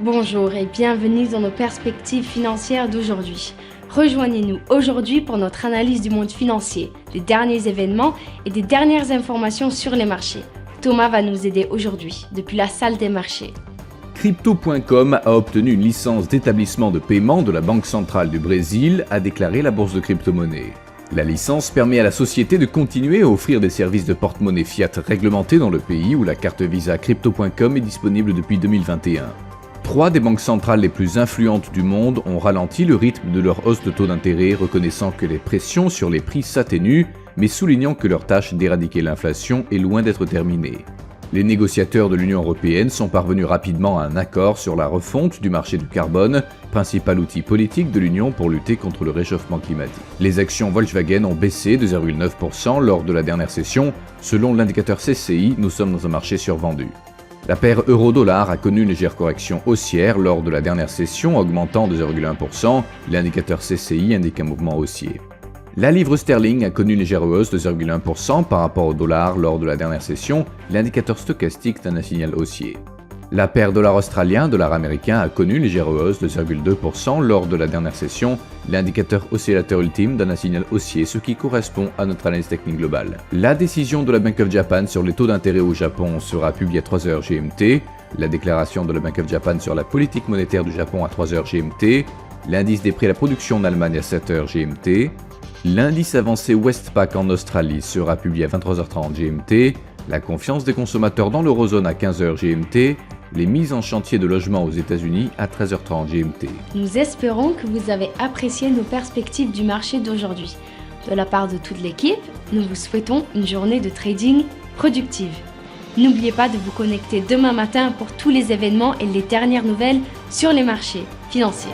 Bonjour et bienvenue dans nos perspectives financières d'aujourd'hui. Rejoignez-nous aujourd'hui pour notre analyse du monde financier, des derniers événements et des dernières informations sur les marchés. Thomas va nous aider aujourd'hui depuis la salle des marchés. Crypto.com a obtenu une licence d'établissement de paiement de la Banque centrale du Brésil, a déclaré la bourse de crypto-monnaies. La licence permet à la société de continuer à offrir des services de porte-monnaie fiat réglementés dans le pays où la carte Visa Crypto.com est disponible depuis 2021. 3 des banques centrales les plus influentes du monde ont ralenti le rythme de leur hausse de taux d'intérêt, reconnaissant que les pressions sur les prix s'atténuent, mais soulignant que leur tâche d'éradiquer l'inflation est loin d'être terminée. Les négociateurs de l'Union européenne sont parvenus rapidement à un accord sur la refonte du marché du carbone, principal outil politique de l'Union pour lutter contre le réchauffement climatique. Les actions Volkswagen ont baissé de 0,9% lors de la dernière session. Selon l'indicateur CCI, nous sommes dans un marché survendu. La paire euro-dollar a connu une légère correction haussière lors de la dernière session, augmentant de 0,1%. L'indicateur CCI indique un mouvement haussier. La livre sterling a connu une légère hausse de 0,1% par rapport au dollar lors de la dernière session. L'indicateur stochastique donne un signal haussier. La paire dollar australien, dollar américain a connu une légère hausse de 0,2% lors de la dernière session. L'indicateur oscillateur ultime donne un signal haussier, ce qui correspond à notre analyse technique globale. La décision de la Bank of Japan sur les taux d'intérêt au Japon sera publiée à 3h GMT. La déclaration de la Bank of Japan sur la politique monétaire du Japon à 3h GMT. L'indice des prix à la production en Allemagne à 7h GMT. L'indice avancé Westpac en Australie sera publié à 23h30 GMT. La confiance des consommateurs dans l'eurozone à 15h GMT. Les mises en chantier de logements aux États-Unis à 13h30 GMT. Nous espérons que vous avez apprécié nos perspectives du marché d'aujourd'hui. De la part de toute l'équipe, nous vous souhaitons une journée de trading productive. N'oubliez pas de vous connecter demain matin pour tous les événements et les dernières nouvelles sur les marchés financiers.